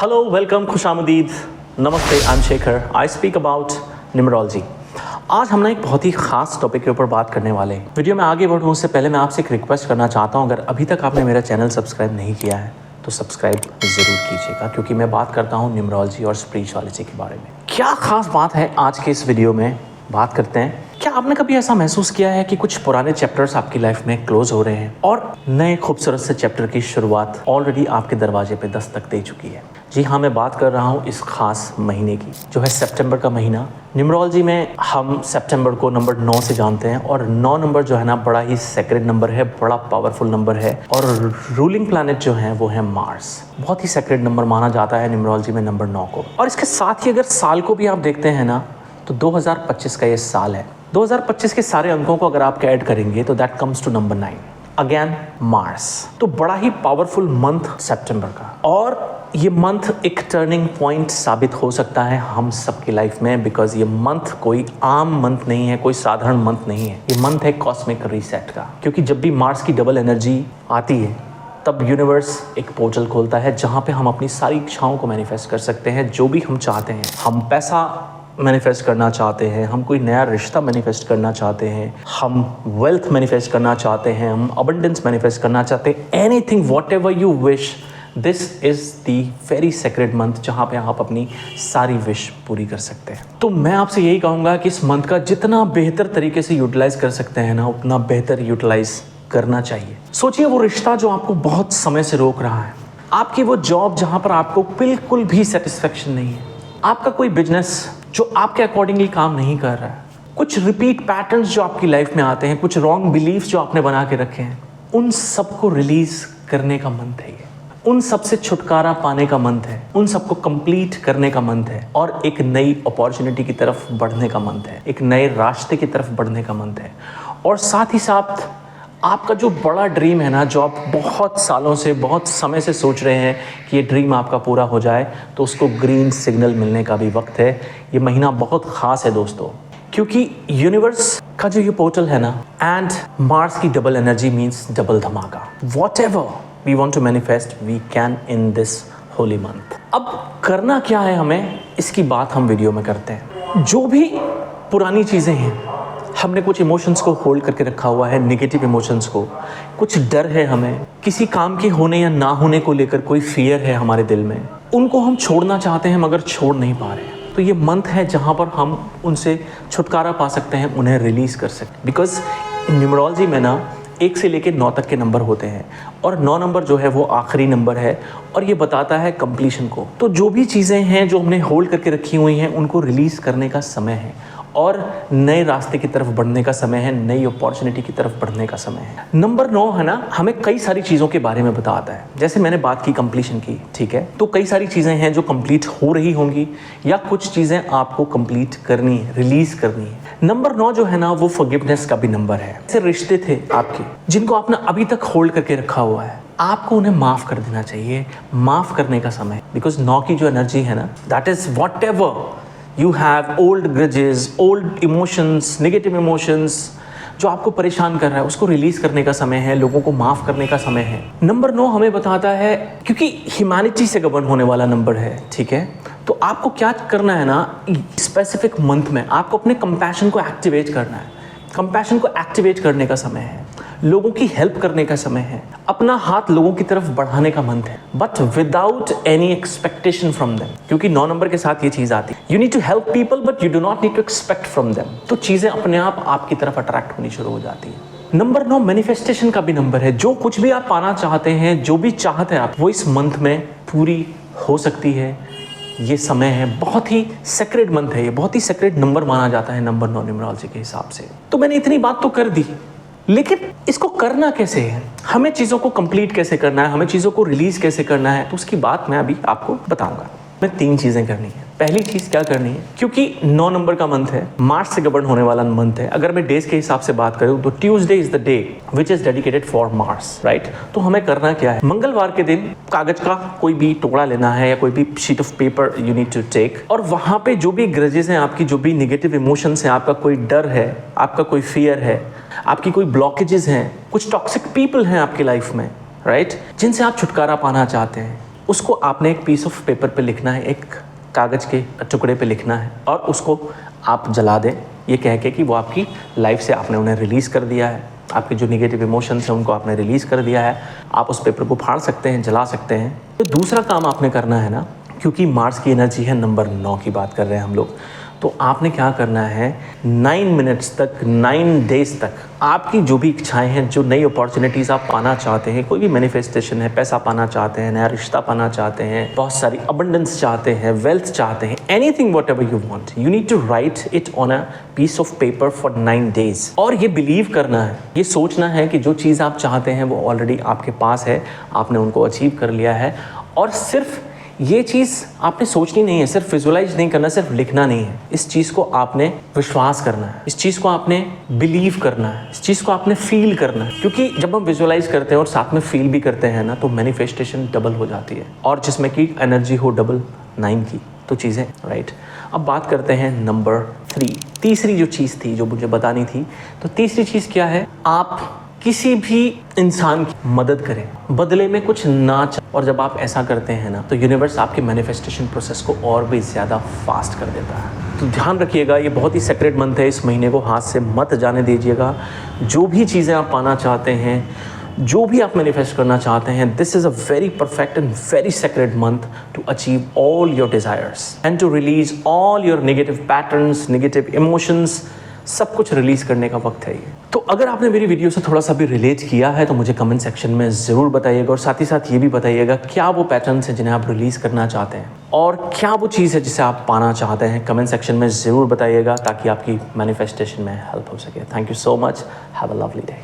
Hello welcome खुशामदीद नमस्ते I am Shekhar I speak about numerology. आज हम ना एक बहुत ही खास टॉपिक के ऊपर बात करने वाले हैं। वीडियो में आगे बढ़ूँ उससे पहले मैं आपसे एक रिक्वेस्ट करना चाहता हूँ, अगर अभी तक आपने मेरा चैनल सब्सक्राइब नहीं किया है तो सब्सक्राइब ज़रूर कीजिएगा, क्योंकि मैं बात करता हूँ न्यूमरोलॉजी और स्पिरिचुअलिटी के बारे में। क्या खास बात है आज के इस वीडियो में बात करते हैं। क्या आपने कभी ऐसा महसूस किया है कि कुछ पुराने चैप्टर्स आपकी लाइफ में क्लोज हो रहे हैं और नए खूबसूरत से चैप्टर की शुरुआत ऑलरेडी आपके दरवाजे पे दस्तक दे चुकी है? जी हाँ, मैं बात कर रहा हूँ इस खास महीने की, जो है सितंबर का महीना। न्यूमरोलॉजी में हम सितंबर को नंबर 9 से जानते हैं और 9 नंबर जो है ना बड़ा ही सेक्रेड नंबर है, बड़ा पावरफुल नंबर है और रूलिंग प्लैनेट जो है वो है मार्स। बहुत ही सेक्रेड नंबर माना जाता है न्यूमरोलॉजी में नंबर 9 को। और इसके साथ ही अगर साल को भी आप देखते हैं ना तो 2025 का ये साल है। 2025 के सारे अंकों को अगर आप ऐड करेंगे तो that comes to number 9 again Mars. तो बड़ा ही पावरफुल मंथ सितंबर का, और ये मंथ एक टर्निंग पॉइंट साबित हो सकता है हम सबकी लाइफ में, बिकॉज ये मंथ कोई आम मंथ नहीं है, कोई साधारण मंथ नहीं है। ये मंथ है कॉस्मिक रीसेट का, क्योंकि जब भी मार्स की डबल एनर्जी आती है तब यूनिवर्स एक पोर्टल खोलता है जहाँ पे हम अपनी सारी इच्छाओं को मैनिफेस्ट कर सकते हैं, जो भी हम चाहते हैं। हम पैसा मैनिफेस्ट करना चाहते हैं, हम कोई नया रिश्ता मैनिफेस्ट करना चाहते हैं, हम वेल्थ मैनिफेस्ट करना चाहते हैं, हम अबंडेंस मैनिफेस्ट करना चाहते हैं, anything whatever you wish, this is the very sacred month जहाँ पे आप अपनी सारी विश पूरी कर सकते हैं। तो मैं आपसे यही कहूँगा कि इस मंथ का जितना बेहतर तरीके से यूटिलाइज कर सकते हैं ना, उतना बेहतर यूटिलाइज करना चाहिए। सोचिए वो रिश्ता जो आपको बहुत समय से रोक रहा है, आपकी वो जॉब जहाँ पर आपको बिल्कुल भी सेटिस्फेक्शन नहीं है, आपका कोई बिजनेस जो आपके अकॉर्डिंगली काम नहीं कर रहा है, कुछ रिपीट पैटर्न्स जो आपकी लाइफ में आते हैं, कुछ रॉन्ग बिलीफ्स जो आपने बना के रखे हैं, उन सबको रिलीज करने का मंथ है ये। उन सब से छुटकारा पाने का मंथ है, उन सबको कंप्लीट करने का मंथ है और एक नई अपॉर्चुनिटी की तरफ बढ़ने का मंथ है, एक नए रास्ते की तरफ बढ़ने का मंथ है। और साथ ही साथ आपका जो बड़ा ड्रीम है ना, जो आप बहुत सालों से, बहुत समय से सोच रहे हैं कि ये ड्रीम आपका पूरा हो जाए, तो उसको ग्रीन सिग्नल मिलने का भी वक्त है। ये महीना बहुत ख़ास है दोस्तों, क्योंकि यूनिवर्स का जो ये पोर्टल है ना, एंड मार्स की डबल एनर्जी मीन्स डबल धमाका। Whatever we want to manifest we can in this holy month. अब करना क्या है हमें, इसकी बात हम वीडियो में करते हैं। जो भी पुरानी चीज़ें हैं, हमने कुछ इमोशंस को होल्ड करके रखा हुआ है, नेगेटिव इमोशंस को, कुछ डर है हमें, किसी काम के होने या ना होने को लेकर कोई फियर है हमारे दिल में, उनको हम छोड़ना चाहते हैं मगर छोड़ नहीं पा रहे हैं। तो ये मंथ है जहाँ पर हम उनसे छुटकारा पा सकते हैं, उन्हें रिलीज़ कर सकते हैं। बिकॉज न्यूमरोलॉजी में ना 1 से लेकर 9 तक के नंबर होते हैं और 9 नंबर जो है वो आखिरी नंबर है और ये बताता है कंप्लीशन को। तो जो भी चीज़ें हैं जो हमने होल्ड करके रखी हुई हैं, उनको रिलीज़ करने का समय है और नए रास्ते की तरफ बढ़ने का समय है, नई अपॉर्चुनिटी की तरफ बढ़ने का समय है। नंबर 9 है ना, हमें कई सारी चीज़ों के बारे में बताता है। जैसे मैंने बात की कंप्लीशन की, ठीक है, तो कई सारी चीज़ें हैं जो कंप्लीट हो रही होंगी या कुछ चीज़ें आपको कंप्लीट करनी है, रिलीज़ करनी है। नंबर 9 जो है ना वो फॉरगिवनेस का भी नंबर है। ऐसे रिश्ते थे आपके जिनको आपने अभी तक होल्ड करके रखा हुआ है, आपको उन्हें माफ़ कर देना चाहिए। माफ़ करने का समय, बिकॉज 9 की जो एनर्जी है ना, that is what ever You have old grudges, old emotions, negative emotions जो आपको परेशान कर रहा है, उसको रिलीज करने का समय है, लोगों को माफ़ करने का समय है। नंबर 9 हमें बताता है, क्योंकि ह्यूमैनिटी से गवर्न होने वाला नंबर है, ठीक है, तो आपको क्या करना है ना, स्पेसिफिक मंथ में आपको अपने कंपैशन को एक्टिवेट करना है। कंपैशन को एक्टिवेट करने का समय है, लोगों की हेल्प करने का समय है, अपना हाथ लोगों की तरफ बढ़ाने का मंथ है, but without any expectation from them. क्योंकि 9 नंबर के साथ ये चीज़ आती है, you need to help people but you do not need to expect from them. तो चीज़ें अपने आप आपकी तरफ अट्रैक्ट होनी शुरू हो जाती है। नंबर 9 मैनिफेस्टेशन का भी नंबर है। जो कुछ भी आप पाना चाहते हैं, जो भी चाहते हैं आप, वो इस मंथ में पूरी हो सकती है। ये समय है, बहुत ही सेक्रेड मंथ है, ये बहुत ही सेक्रेड नंबर माना जाता है नंबर 9 न्यूमरोलॉजी के हिसाब से। तो मैंने इतनी बात तो कर दी, लेकिन इसको करना कैसे है, हमें चीज़ों को कंप्लीट कैसे करना है, हमें चीज़ों को रिलीज़ कैसे करना है, तो उसकी बात मैं अभी आपको बताऊंगा। मैं 3 चीज़ें करनी है। पहली चीज़ क्या करनी है, क्योंकि 9 नंबर का मंथ है, मार्च से गवर्न होने वाला मंथ है। अगर मैं डेज के हिसाब से बात करूं तो Tuesday is the day which is dedicated for Mars, right. तो हमें करना क्या है, मंगलवार के दिन कागज का कोई भी टुकड़ा लेना है या कोई भी sheet of paper you need to take, और वहाँ पे जो भी ग्रजेस हैं आपकी, जो भी निगेटिव इमोशंस हैं, आपका कोई डर है, आपका कोई फियर है, आपकी कोई ब्लॉकेजेस हैं, कुछ टॉक्सिक पीपल हैं आपकी लाइफ में, राइट, जिनसे आप छुटकारा पाना चाहते हैं, उसको आपने एक पीस ऑफ पेपर पे लिखना है, एक कागज़ के टुकड़े पे लिखना है और उसको आप जला दें, ये कह के कि वो आपकी लाइफ से आपने उन्हें रिलीज़ कर दिया है, आपके जो नेगेटिव इमोशंस हैं उनको आपने रिलीज़ कर दिया है। आप उस पेपर को फाड़ सकते हैं, जला सकते हैं। तो दूसरा काम आपने करना है ना, क्योंकि मार्स की एनर्जी है नंबर 9 की बात कर रहे हैं हम लोग, तो आपने क्या करना है 9 मिनट्स तक, 9 डेज तक आपकी जो भी इच्छाएं हैं, जो नई अपॉर्चुनिटीज़ आप पाना चाहते हैं, कोई भी मैनिफेस्टेशन है, पैसा पाना चाहते हैं, नया रिश्ता पाना चाहते हैं, बहुत सारी अबंडेंस चाहते हैं, वेल्थ चाहते हैं, anything whatever you want, you need to write it on a piece of paper for 9 days. और ये बिलीव करना है, ये सोचना है कि जो चीज़ आप चाहते हैं वो ऑलरेडी आपके पास है, आपने उनको अचीव कर लिया है। और सिर्फ ये चीज़ आपने सोचनी नहीं है, सिर्फ विजुलाइज नहीं करना, सिर्फ लिखना नहीं है, इस चीज़ को आपने विश्वास करना है, इस चीज़ को आपने बिलीव करना है, इस चीज़ को आपने फील करना है। क्योंकि जब हम विजुलाइज करते हैं और साथ में फील भी करते हैं ना, तो मैनिफेस्टेशन डबल हो जाती है, और जिसमें कि एनर्जी हो डबल 9 की, तो चीज़ें राइट। अब बात करते हैं नंबर 3, तीसरी जो चीज़ थी जो मुझे बतानी थी। तो तीसरी चीज़ क्या है, आप किसी भी इंसान की मदद करें, बदले में कुछ ना चाहें। और जब आप ऐसा करते हैं ना, तो यूनिवर्स आपके मैनिफेस्टेशन प्रोसेस को और भी ज़्यादा फास्ट कर देता है। तो ध्यान रखिएगा, ये बहुत ही सेक्रेट मंथ है, इस महीने को हाथ से मत जाने दीजिएगा। जो भी चीज़ें आप पाना चाहते हैं, जो भी आप मैनिफेस्ट करना चाहते हैं, this is a very perfect and very secret month to achieve all your desires and to release all your negative patterns, negative emotions, सब कुछ रिलीज़ करने का वक्त है ये। तो अगर आपने मेरी वीडियो से थोड़ा सा भी रिलेट किया है तो मुझे कमेंट सेक्शन में ज़रूर बताइएगा, और साथ ही साथ ये भी बताइएगा क्या वो पैटर्न्स हैं जिन्हें आप रिलीज़ करना चाहते हैं, और क्या वो चीज़ है जिसे आप पाना चाहते हैं। कमेंट सेक्शन में ज़रूर बताइएगा ताकि आपकी मैनिफेस्टेशन में हेल्प हो सके। Thank you so much, have a lovely day.